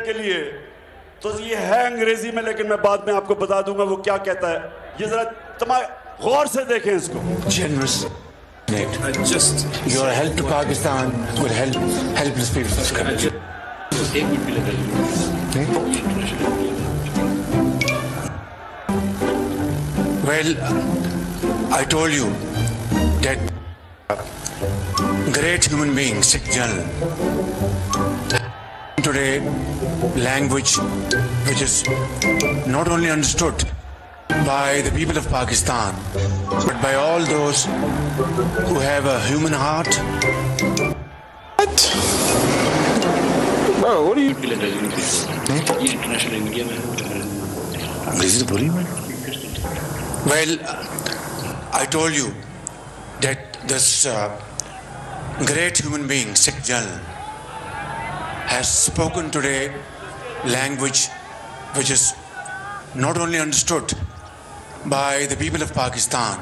के लिए तो ये है अंग्रेजी में, लेकिन मैं बाद में आपको बता दूंगा वो क्या कहता है। ये जरा गौर से देखें इसको। Generous. Just your help to Pakistan will help helpless people in this country. Well, I told you that great human being, Sikh General, today language which is not only understood by the people of Pakistan, but by all those who have a human heart. What? Bro, what are you? Well, I told you that this great human being, Sikh General, has spoken today language which is not only understood by the people of Pakistan,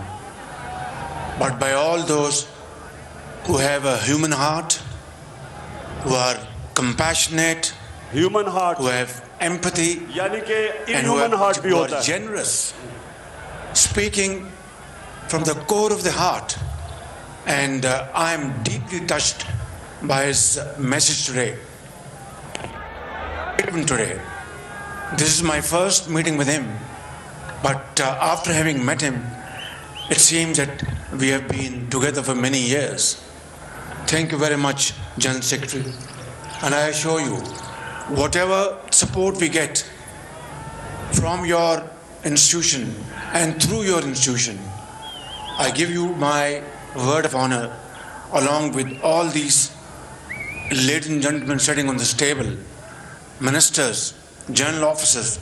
but by all those who have a human heart, who are compassionate, human heart, who have empathy, यानी कि and who are generous, speaking from the core of the heart. And I am deeply touched by his message today. This is my first meeting with him, but after having met him, it seems that we have been together for many years. Thank you very much, General Secretary. And I assure you, whatever support we get from your institution and through your institution, I give you my word of honor, along with all these ladies and gentlemen sitting on this table, ministers, general officers,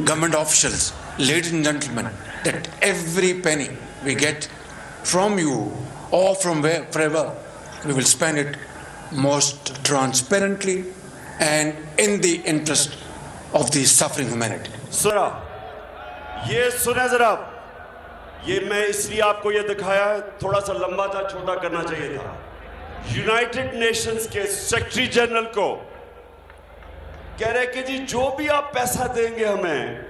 government officials, ladies and gentlemen, that every penny we get from you or from wherever, we will spend it most transparently and in the interest of the suffering humanity. सुना, ये सुने जरा, ये मैं इसलिए आपको ये दिखाया है, थोड़ा सा लंबा था, छोटा करना चाहिए था। यूनाइटेड नेशंस के सेक्रेटरी जनरल को कह रहे कि जी जो भी आप पैसा देंगे हमें,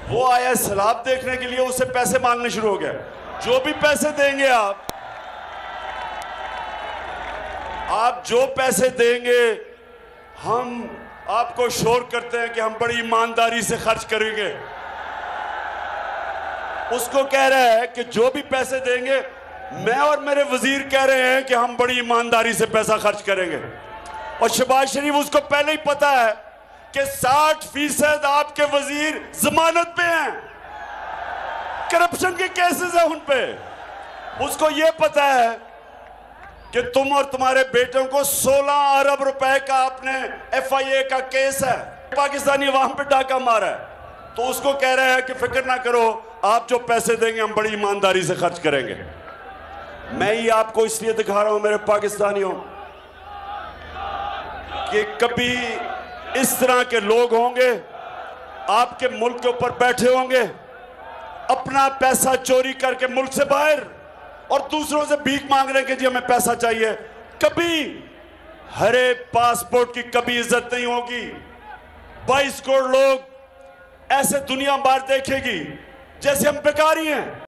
वो आया सैलाब देखने के लिए, उससे पैसे मांगने शुरू हो गया। जो भी पैसे देंगे आप जो पैसे देंगे, हम आपको श्योर करते हैं कि हम बड़ी ईमानदारी से खर्च करेंगे। उसको कह रहा है कि जो भी पैसे देंगे, मैं और मेरे वजीर कह रहे हैं कि हम बड़ी ईमानदारी से पैसा खर्च करेंगे। और शहबाज शरीफ उसको पहले ही पता है कि 60% आपके वजीर जमानत पे हैं, करप्शन के केसेस हैं उन पे। उसको यह पता है कि तुम और तुम्हारे बेटों को 16 अरब रुपए का आपने FIA का केस है, पाकिस्तानी अवाम पे डाका मारा है। तो उसको कह रहे हैं कि फिक्र ना करो, आप जो पैसे देंगे हम बड़ी ईमानदारी से खर्च करेंगे। मैं ये आपको इसलिए दिखा रहा हूं मेरे पाकिस्तानियों कि कभी इस तरह के लोग होंगे आपके मुल्क के ऊपर बैठे होंगे, अपना पैसा चोरी करके मुल्क से बाहर, और दूसरों से भीख मांग रहे हैं कि जी हमें पैसा चाहिए। कभी हरे पासपोर्ट की कभी इज्जत नहीं होगी। 22 करोड़ लोग ऐसे दुनिया बाहर देखेगी जैसे हम बेकारी हैं।